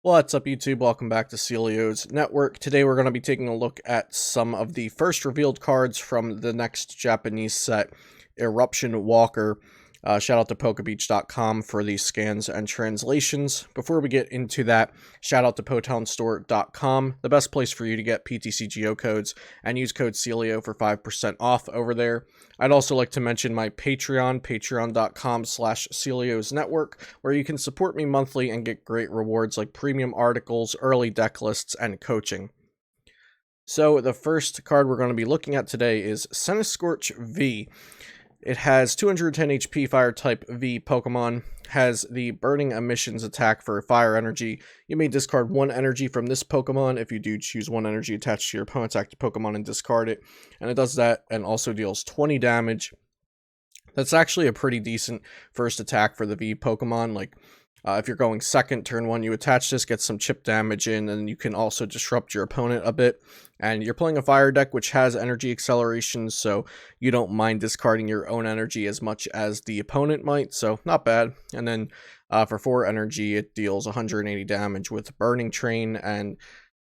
What's up, YouTube? Welcome back to Celio's Network. Today we're going to be taking a look at some of the first revealed cards from the next Japanese set, Eruption Walker. Shout out to Pokebeach.com for these scans and translations. Before we get into that, shout out to PotownStore.com, the best place for you to get PTCGO codes, and use code Celio for 5% off over there. I'd also like to mention my Patreon, patreon.com/Celios Network, where you can support me monthly and get great rewards like premium articles, early deck lists, and coaching. So the first card we're going to be looking at today is Centiskorch V. It has 210 HP Fire type V Pokemon, has the Burning Emissions attack for Fire Energy. You may discard one energy from this Pokemon. If you do, choose one energy attached to your opponent's active Pokemon and discard it. And it does that and also deals 20 damage. That's actually a pretty decent first attack for the V Pokemon. If you're going second, turn one, you attach this, get some chip damage in, and you can also disrupt your opponent a bit. And you're playing a fire deck which has energy acceleration, so you don't mind discarding your own energy as much as the opponent might, so not bad. And then for 4 energy, it deals 180 damage with Burning Train, and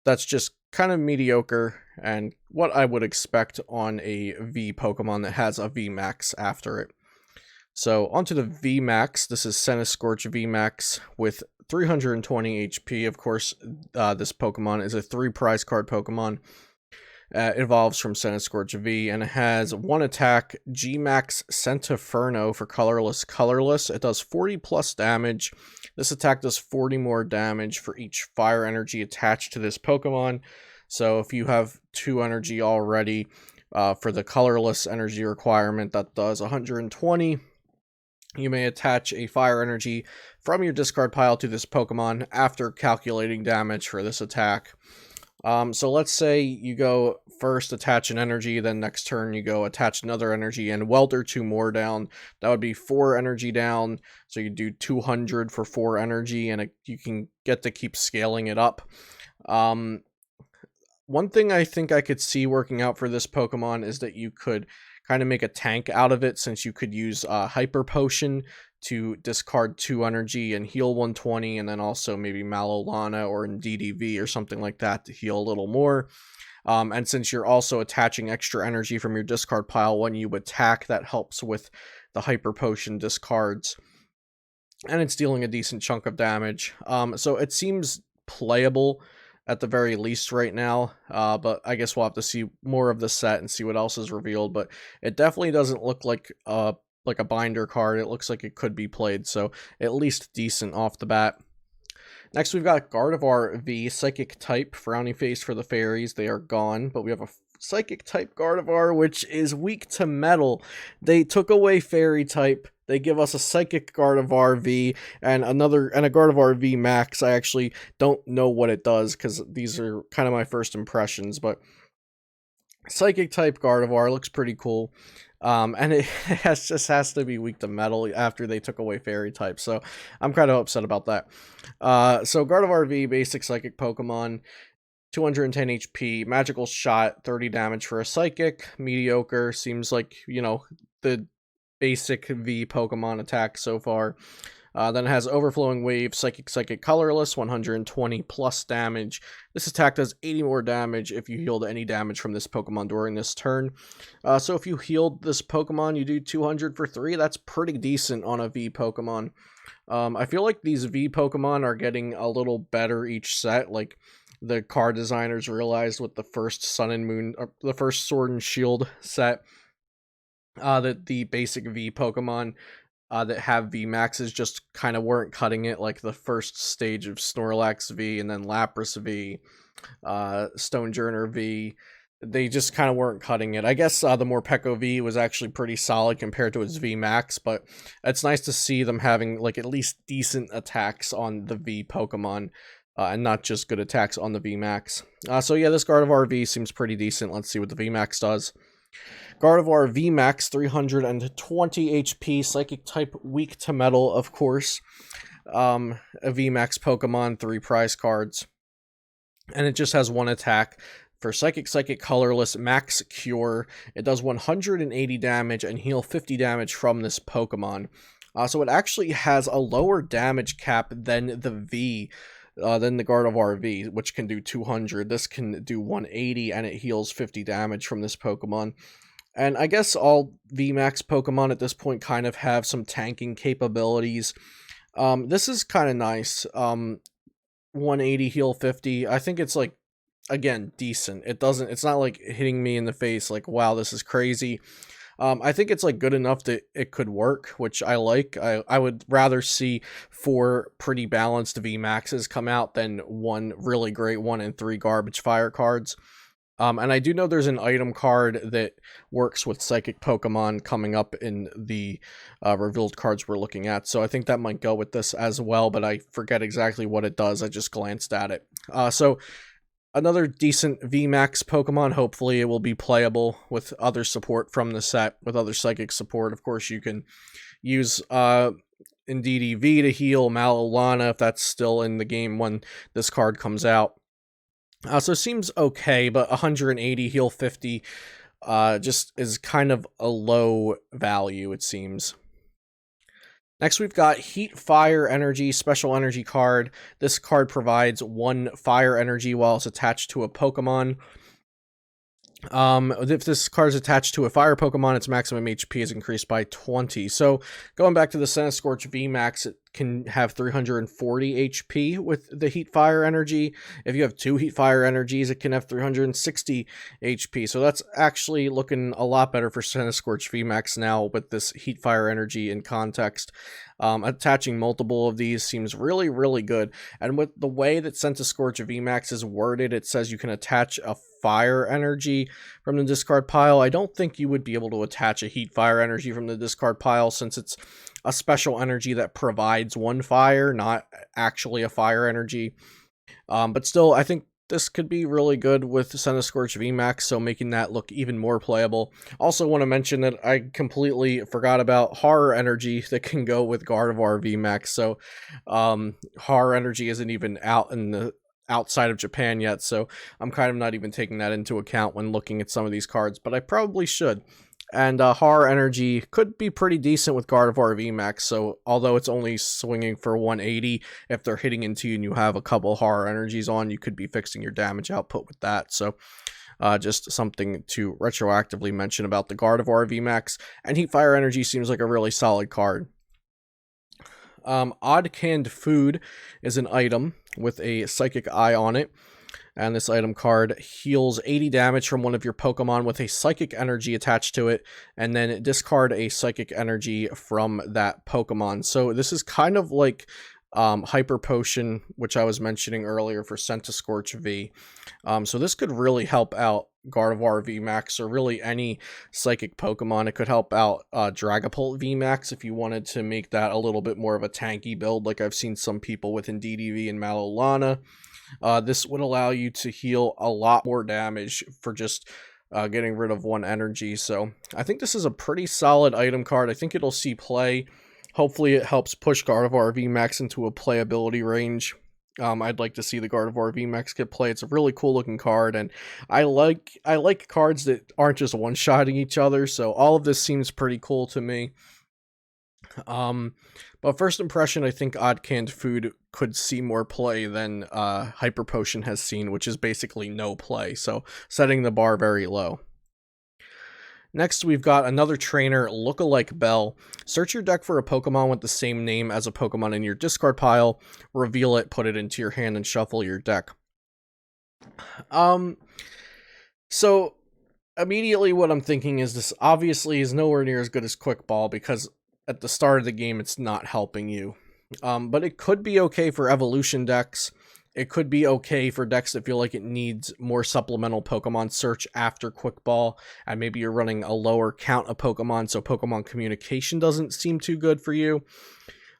that's just kind of mediocre and what I would expect on a V Pokemon that has a VMAX after it. So onto the VMAX. This is Centiskorch VMAX with 320 HP. Of course, this Pokemon is a 3 prize card Pokemon. It evolves from Centiskorch V, and it has 1 attack, G-Max Centiferno for colorless. It does 40 plus damage. This attack does 40 more damage for each fire energy attached to this Pokemon. So if you have 2 energy already for the colorless energy requirement, that does 120. You may attach a fire energy from your discard pile to this Pokemon after calculating damage for this attack. So let's say you go first, attach an energy, then next turn you go attach another energy and welter 2 more down. That would be 4 energy down, so you do 200 for 4 energy, and you can get to keep scaling it up. One thing I think I could see working out for this Pokemon is that you could kind of make a tank out of it, since you could use Hyper Potion to discard 2 energy and heal 120, and then also maybe Malolana or DDV or something like that to heal a little more. And since you're also attaching extra energy from your discard pile when you attack, that helps with the Hyper Potion discards. And it's dealing a decent chunk of damage. So it seems playable at the very least right now, but I guess we'll have to see more of the set and see what else is revealed. But it definitely doesn't look like a binder card. It looks like it could be played, so at least decent off the bat. Next, we've got Gardevoir V, Psychic type, frowny face for the fairies. They are gone, but we have a Psychic type Gardevoir, which is weak to metal. They took away fairy type. They give us a Psychic Gardevoir V and a Gardevoir V Max. I actually don't know what it does because these are kind of my first impressions, but Psychic type Gardevoir looks pretty cool. And it just has to be weak to metal after they took away fairy type, so I'm kind of upset about that. So Gardevoir V, basic Psychic Pokemon, 210 HP, magical shot, 30 damage for a Psychic, mediocre, seems like, you know, the basic V Pokemon attack so far. Then it has Overflowing Wave, Psychic colorless, 120 plus damage. This attack does 80 more damage if you healed any damage from this Pokemon during this turn. So if you healed this Pokemon, you do 200 for 3. That's pretty decent on a V Pokemon. I feel like these V Pokemon are getting a little better each set. Like, the card designers realized with the first Sun and Moon, or the first Sword and Shield set, that the basic V Pokemon that have VMAXs just kind of weren't cutting it, like the first stage of Snorlax V and then Lapras V, Stonejourner V. They just kind of weren't cutting it. I guess the Morpeko V was actually pretty solid compared to its VMAX, but it's nice to see them having like at least decent attacks on the V Pokemon, and not just good attacks on the VMAX. So yeah, this Gardevoir V seems pretty decent. Let's see what the VMAX does. Gardevoir VMAX, 320 HP, Psychic type, weak to metal, of course. A VMAX Pokemon, 3 prize cards. And it just has 1 attack. For Psychic colorless, Max Cure. It does 180 damage and heal 50 damage from this Pokemon. So it actually has a lower damage cap than the V. than the Gardevoir V, which can do 200. This can do 180, and it heals 50 damage from this Pokemon. And I guess all VMAX Pokemon at this point kind of have some tanking capabilities. This is kind of nice. 180 heal 50. I think it's like, again, decent. It's not like hitting me in the face like, wow, this is crazy. I think it's like good enough that it could work, which I like. I would rather see 4 pretty balanced VMAXs come out than 1 really great 1 and 3 garbage fire cards. And I do know there's an item card that works with Psychic Pokemon coming up in the revealed cards we're looking at, so I think that might go with this as well, but I forget exactly what it does. I just glanced at it. So another decent VMAX Pokemon. Hopefully it will be playable with other support from the set, with other Psychic support. Of course, you can use Indeedee V to heal Malolana if that's still in the game when this card comes out. So seems okay, but 180 heal 50 just is kind of a low value, it seems. Next, we've got Heat Fire Energy, special energy card. This card provides 1 fire energy while it's attached to a Pokemon. If this card is attached to a fire Pokemon, its maximum HP is increased by 20. So going back to the Centiskorch VMAX, it can have 340 HP with the Heat Fire Energy. If you have 2 Heat Fire Energies, it can have 360 HP. So that's actually looking a lot better for Centiskorch VMAX now with this Heat Fire Energy in context. Attaching multiple of these seems really, really good. And with the way that Centiskorch VMAX is worded, it says you can attach a fire energy from the discard pile. I don't think you would be able to attach a Heat Fire Energy from the discard pile, since it's a special energy that provides 1 fire, not actually a fire energy. But still, I think this could be really good with Centiskorch VMAX, so making that look even more playable. Also want to mention that I completely forgot about Horror Energy that can go with Gardevoir VMAX. So Horror Energy isn't even out in the outside of Japan yet, so I'm kind of not even taking that into account when looking at some of these cards, but I probably should. And Horror Energy could be pretty decent with Gardevoir VMAX, so although it's only swinging for 180, if they're hitting into you and you have a couple Horror Energies on, you could be fixing your damage output with that. So just something to retroactively mention about the Gardevoir VMAX. And Heat Fire Energy seems like a really solid card. Odd Canned Food is an item with a Psychic Eye on it. And this item card heals 80 damage from one of your Pokemon with a Psychic Energy attached to it, and then discard a Psychic Energy from that Pokemon. So this is kind of like Hyper Potion, which I was mentioning earlier for Centiskorch V. So this could really help out Gardevoir VMAX, or really any Psychic Pokemon. It could help out Dragapult VMAX if you wanted to make that a little bit more of a tanky build, like I've seen some people with Indeedee V and Malolana. This would allow you to heal a lot more damage for just getting rid of 1 energy. So I think this is a pretty solid item card. I think it'll see play. Hopefully it helps push Gardevoir VMAX into a playability range. I'd like to see the Gardevoir VMAX get play. It's a really cool looking card, and I like cards that aren't just one-shotting each other, so all of this seems pretty cool to me. But first impression, I think Odd Canned Food could see more play than Hyper Potion has seen, which is basically no play, so setting the bar very low. Next, we've got another trainer, Lookalike Bell. Search your deck for a Pokemon with the same name as a Pokemon in your discard pile, reveal it, put it into your hand, and shuffle your deck. So immediately what I'm thinking is this obviously is nowhere near as good as Quick Ball, because at the start of the game it's not helping you. But it could be okay for evolution decks. It could be okay for decks that feel like it needs more supplemental Pokemon search after Quick Ball, and maybe you're running a lower count of Pokemon, so Pokemon communication doesn't seem too good for you.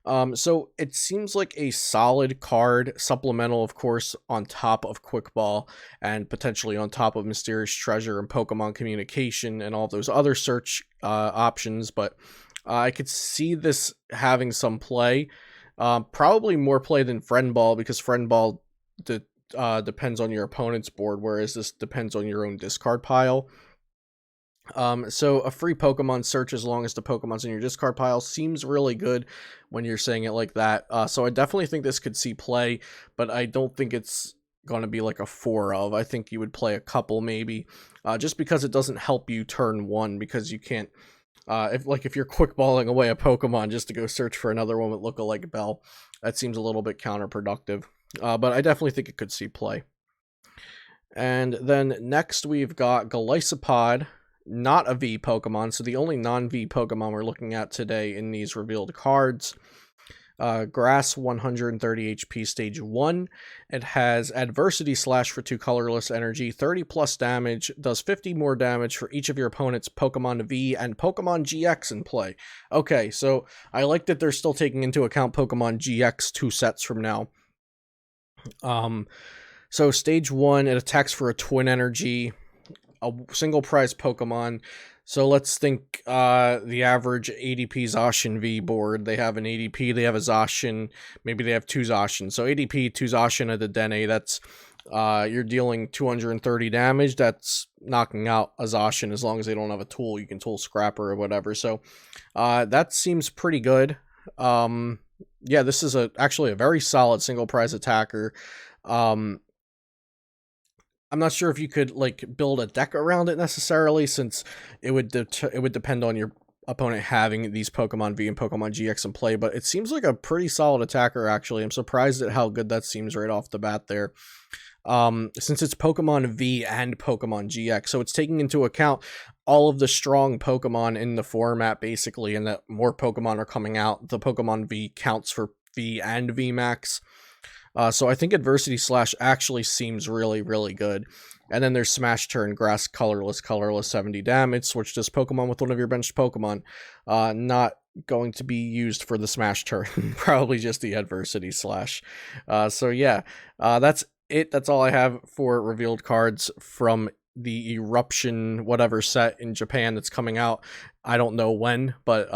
So it seems like a solid card, supplemental, of course, on top of Quick Ball, and potentially on top of Mysterious Treasure and Pokemon communication and all those other search options, but I could see this having some play. Probably more play than Friend Ball, because Friend Ball depends on your opponent's board, whereas this depends on your own discard pile. So a free Pokemon search as long as the Pokemon's in your discard pile seems really good when you're saying it like that. So I definitely think this could see play, but I don't think it's going to be like a 4 of. I think you would play a couple maybe, just because it doesn't help you turn 1, because you can't, if you're quick balling away a Pokemon just to go search for another one with Lookalike Bell, that seems a little bit counterproductive. But I definitely think it could see play. And then next we've got Golisopod, not a V Pokemon, so the only non-V Pokemon we're looking at today in these revealed cards. Grass, 130 HP, stage 1. It has Adversity Slash for 2 colorless energy, 30 plus damage, does 50 more damage for each of your opponent's Pokemon V and Pokemon GX in play. Okay, so I like that they're still taking into account Pokemon GX 2 sets from now. So stage 1, it attacks for a twin energy, a single prize Pokemon. So let's think the average ADP Zacian V board. They have an ADP, they have a Zacian, maybe they have 2 Zacian. So ADP, 2 Zacian at the Dene, that's you're dealing 230 damage. That's knocking out a Zacian as long as they don't have a tool. You can tool Scrapper or whatever. So that seems pretty good. Yeah, this is actually a very solid single prize attacker. I'm not sure if you could like build a deck around it necessarily, since it would depend on your opponent having these Pokemon V and Pokemon GX in play, but it seems like a pretty solid attacker actually. I'm surprised at how good that seems right off the bat there. Since it's Pokemon V and Pokemon GX, so it's taking into account all of the strong Pokemon in the format basically, and that more Pokemon are coming out. The Pokemon V counts for V and VMAX. So I think Adversity Slash actually seems really, really good. And then there's Smash Turn, Grass, colorless, 70 damage. Switch this Pokemon with one of your benched Pokemon. Not going to be used for the Smash Turn. Probably just the Adversity Slash. So yeah, that's it. That's all I have for revealed cards from the Eruption whatever set in Japan that's coming out. I don't know when, but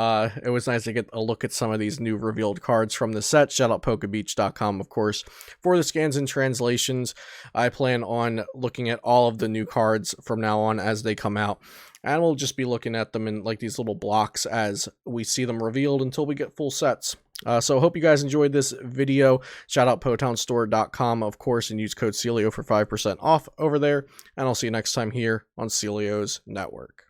it was nice to get a look at some of these new revealed cards from the set. Shout out PokeBeach.com, of course, for the scans and translations. I plan on looking at all of the new cards from now on as they come out, and we'll just be looking at them in like these little blocks as we see them revealed until we get full sets. So I hope you guys enjoyed this video. Shout out PotownStore.com, of course, and use code Celio for 5% off over there. And I'll see you next time here on Celio's Network.